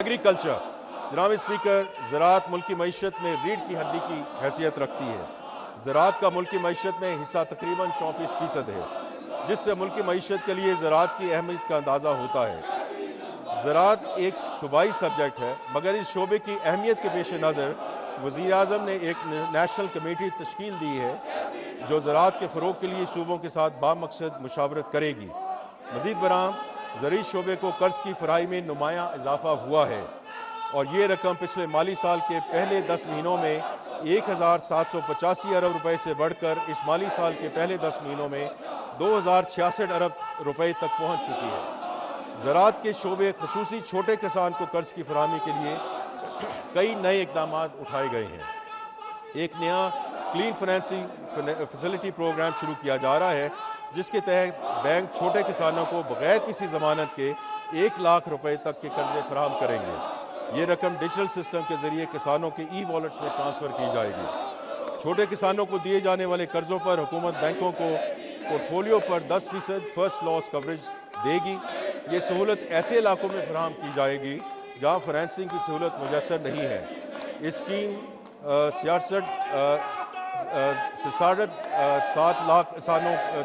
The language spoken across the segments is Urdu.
ایگریکلچر جناب اسپیکر، زراعت ملکی معیشت میں ریڑھ کی ہڈی کی حیثیت رکھتی ہے۔ زراعت کا ملکی معیشت میں حصہ تقریباً 34% ہے، جس سے ملکی معیشت کے لیے زراعت کی اہمیت کا اندازہ ہوتا ہے۔ زراعت ایک صوبائی سبجیکٹ ہے، مگر اس شعبے کی اہمیت کے پیش نظر وزیر اعظم نے ایک نیشنل کمیٹی تشکیل دی ہے جو زراعت کے فروغ کے لیے صوبوں کے ساتھ بامقصد مشاورت کرے گی۔ مزید برآں زرعی شعبے کو قرض کی فراہمی میں نمایاں اضافہ ہوا ہے اور یہ رقم پچھلے مالی سال کے پہلے 10 مہینوں میں 1785 ارب روپے سے بڑھ کر اس مالی سال کے پہلے 10 مہینوں میں 2066 ارب روپے تک پہنچ چکی ہے۔ زراعت کے شعبے خصوصی چھوٹے کسان کو قرض کی فراہمی کے لیے کئی نئے اقدامات اٹھائے گئے ہیں۔ ایک نیا کلین فنانسنگ فیسلٹی پروگرام شروع کیا جا رہا ہے، جس کے تحت بینک چھوٹے کسانوں کو بغیر کسی ضمانت کے 1 لاکھ روپے تک کے قرضے فراہم کریں گے۔ یہ رقم ڈیجیٹل سسٹم کے ذریعے کسانوں کے ای والیٹس میں ٹرانسفر کی جائے گی۔ چھوٹے کسانوں کو دیے جانے والے قرضوں پر حکومت بینکوں کو پورٹ فولیو پر 10% فرسٹ لاس کوریج دے گی۔ یہ سہولت ایسے علاقوں میں فراہم کی جائے گی جہاں فنانسنگ کی سہولت میسر نہیں ہے۔ اس اسکیم 7 لاکھ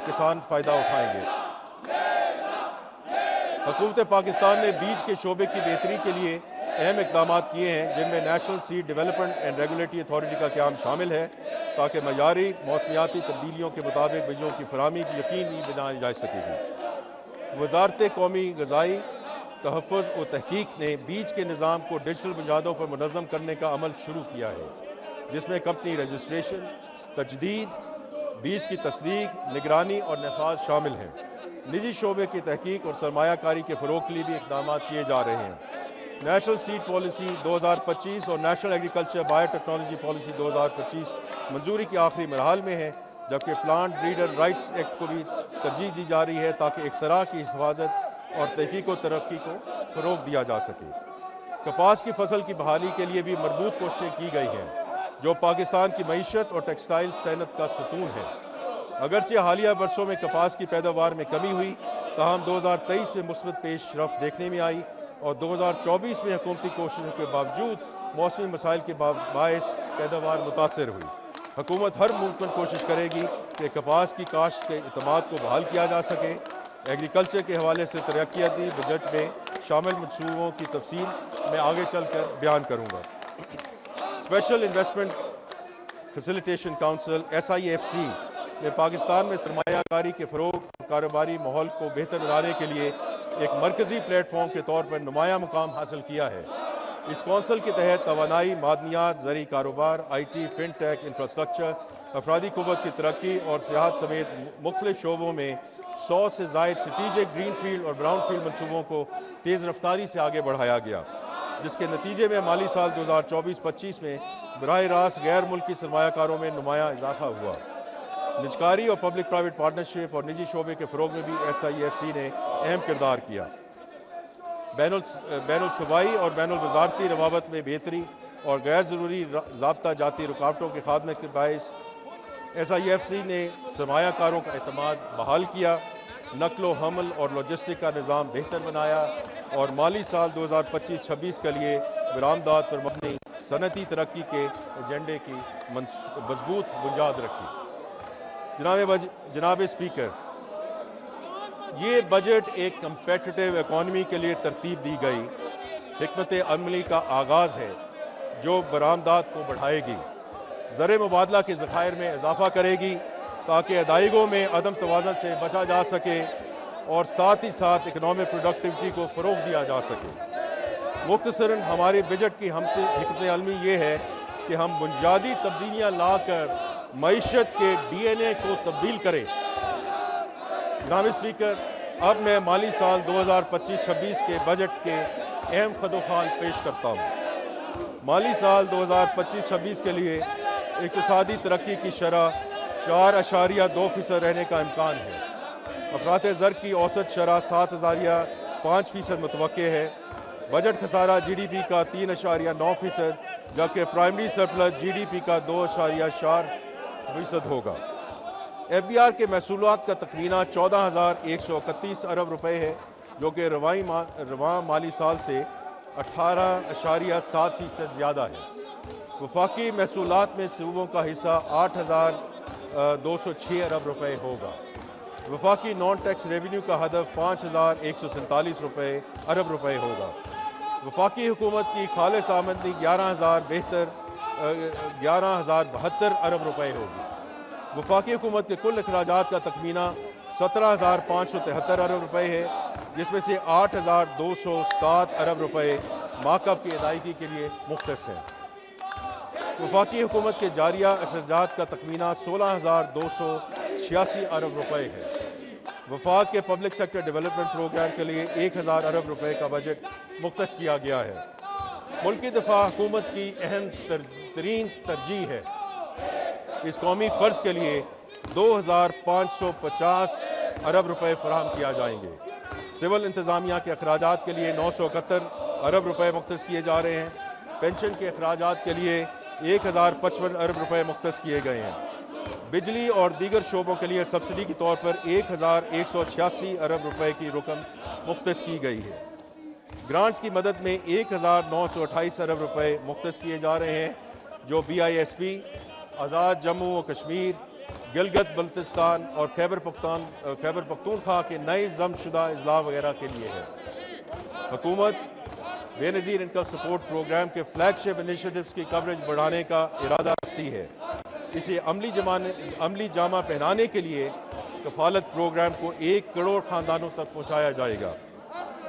کسان فائدہ اٹھائیں گے۔ حکومت پاکستان نے بیج کے شعبے کی بہتری کے لیے اہم اقدامات کیے ہیں، جن میں national seed development and regulatory authority کا قیام شامل ہے تاکہ معیاری موسمیاتی تبدیلیوں کے مطابق بیجوں کی فراہمی یقینی بنائی جا سکے گی۔ وزارت قومی غذائی تحفظ و تحقیق نے بیج کے نظام کو ڈیجیٹل بنیادوں پر منظم کرنے کا عمل شروع کیا ہے، جس میں کمپنی رجسٹریشن، تجدید، بیج کی تصدیق، نگرانی اور نفاذ شامل ہیں۔ نجی شعبے کی تحقیق اور سرمایہ کاری کے فروغ کے لیے بھی اقدامات کیے جا رہے ہیں۔ نیشنل سیڈ پالیسی 2025 اور national agriculture bio technology policy 2025 منظوری کے آخری مراحل میں ہیں، جبکہ پلانٹ بریڈر رائٹس ایکٹ کو بھی ترجیح دی جا رہی ہے تاکہ اختراع کی حفاظت اور تحقیق و ترقی کو فروغ دیا جا سکے۔ کپاس کی فصل کی بحالی کے لیے بھی مربوط کوششیں کی گئی ہیں، جو پاکستان کی معیشت اور ٹیکسٹائل صنعت کا ستون ہے۔ اگرچہ حالیہ برسوں میں کپاس کی پیداوار میں کمی ہوئی، تاہم 2023 میں مثبت پیش رفت دیکھنے میں آئی اور 2024 میں حکومتی کوششوں کے باوجود موسمی مسائل کے باعث پیداوار متاثر ہوئی۔ حکومت ہر ممکن کوشش کرے گی کہ کپاس کی کاشت کے اعتماد کو بحال کیا جا سکے۔ ایگریکلچر کے حوالے سے ترقیاتی بجٹ میں شامل منصوبوں کی تفصیل میں آگے چل کر بیان کروں گا۔ Special investment facilitation council SIFC نے پاکستان میں سرمایہ کاری کے فروغ اور کاروباری ماحول کو بہتر بنانے کے لیے ایک مرکزی پلیٹ فارم کے طور پر نمایاں مقام حاصل کیا ہے۔ اس کونسل کے تحت توانائی، معدنیات، زرعی کاروبار، IT، فن ٹیک، انفراسٹرکچر، افرادی قوت کی ترقی اور سیاحت سمیت مختلف شعبوں میں 100 سے زائد اسٹریٹجک گرین فیلڈ اور براؤن فیلڈ منصوبوں کو تیز رفتاری سے آگے بڑھایا گیا، جس کے نتیجے میں مالی سال 2024-25 میں براہ راست غیر ملکی سرمایہ کاروں میں نمایاں اضافہ ہوا۔ نجکاری اور پبلک پرائیویٹ پارٹنرشپ اور نجی شعبے کے فروغ میں بھی SIFC نے اہم کردار کیا۔ بین الصوبائی اور بین الوزارتی روابط میں بہتری اور غیر ضروری ضابطہ جاتی رکاوٹوں کے خاتمے کے باعث SIFC نے سرمایہ کاروں کا اعتماد بحال کیا، نقل و حمل اور لاجسٹک کا نظام بہتر بنایا اور مالی سال 2025-26 کے لیے برآمدات پر مبنی صنعتی ترقی کے ایجنڈے کی مضبوط بنیاد رکھی۔ جناب اسپیکر، یہ بجٹ ایک کمپیٹیٹیو اکانومی کے لیے ترتیب دی گئی حکمت عملی کا آغاز ہے جو برآمدات کو بڑھائے گی، زر مبادلہ کے ذخائر میں اضافہ کرے گی تاکہ ادائیگیوں میں عدم توازن سے بچا جا سکے اور ساتھ ہی ساتھ اکنامک پروڈکٹیوٹی کو فروغ دیا جا سکے۔ مختصراً ہمارے بجٹ کی حکمت عملی یہ ہے کہ ہم بنیادی تبدیلیاں لا کر معیشت کے DNA کو تبدیل کریں۔ جناب اسپیکر، اب میں مالی سال 2025-26 کے بجٹ کے اہم خطوط پیش کرتا ہوں۔ مالی سال 2025-26 کے لیے اقتصادی ترقی کی شرح 4.2% رہنے کا امکان ہے۔ افراط زر کی اوسط شرح 7.5% متوقع ہے۔ بجٹ خسارہ GDP کا 3.9%، جبکہ پرائمری سرپلس GDP کا 2.4% ہوگا۔ FBR کے محصولات کا تخمینہ 14,131 ارب روپے ہے، جو کہ رواں مالی سال سے 18.7% زیادہ ہے۔ وفاقی محصولات میں صوبوں کا حصہ 8,206 ارب روپے ہوگا۔ وفاقی نان ٹیکس ریونیو کا ہدف 5,147 ارب روپے ہوگا۔ وفاقی حکومت کی خالص آمدنی 11,072 ارب روپے ہوگی۔ وفاقی حکومت کے کل اخراجات کا تخمینہ 17,573 ارب روپے ہے، جس میں سے 8,207 ارب روپے ماکب کی ادائیگی کے لیے مختص ہیں۔ وفاقی حکومت کے جاریہ اخراجات کا تخمینہ 16,286 ارب روپے ہے۔ وفاق کے پبلک سیکٹر ڈیولپمنٹ پروگرام کے لیے 1,000 ارب روپے کا بجٹ مختص کیا گیا ہے۔ ملکی دفاع حکومت کی اہم ترین ترجیح ہے۔ اس قومی فرض کے لیے 2,550 ارب روپے فراہم کیا جائیں گے۔ سول انتظامیہ کے اخراجات کے لیے 971 ارب روپے مختص کیے جا رہے ہیں۔ پینشن کے اخراجات کے لیے 1,055 ارب روپے مختص کیے گئے ہیں۔ بجلی اور دیگر شعبوں کے لیے سبسڈی کے طور پر 1,186 ارب روپے کی رقم مختص کی گئی ہے۔ گرانٹس کی مدد میں 1,928 ارب روپے مختص کیے جا رہے ہیں، جو BISP، آزاد جموں و کشمیر، گلگت بلتستان اور خیبر پختونخوا کے نئے ضم شدہ اضلاع وغیرہ کے لیے ہے۔ حکومت بے نظیر انکم سپورٹ پروگرام کے فلیگ شپ انیشیٹوز کی کوریج بڑھانے کا ارادہ رکھتی ہے۔ اسے عملی جامہ پہنانے کے لیے کفالت پروگرام کو 1 کروڑ خاندانوں تک پہنچایا جائے گا۔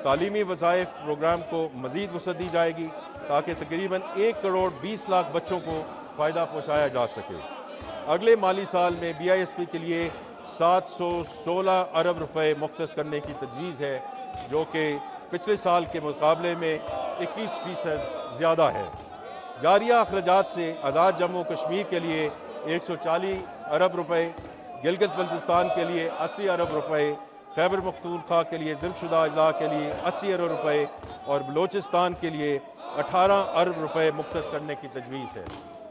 تعلیمی وظائف پروگرام کو مزید وسعت دی جائے گی تاکہ تقریباً 1,20 لاکھ بچوں کو فائدہ پہنچایا جا سکے۔ اگلے مالی سال میں BISP کے لیے 716 ارب روپے مختص کرنے کی تجویز ہے، جو کہ پچھلے سال کے مقابلے میں 21% زیادہ ہے۔ جاریہ اخراجات سے آزاد جموں و کشمیر کے لیے 140 ارب روپے، گلگت بلتستان کے لیے 80 ارب روپے، خیبر پختونخوا کے لیے ضم شدہ اضلاع کے لیے 80 ارب روپے اور بلوچستان کے لیے 18 ارب روپے مختص کرنے کی تجویز ہے۔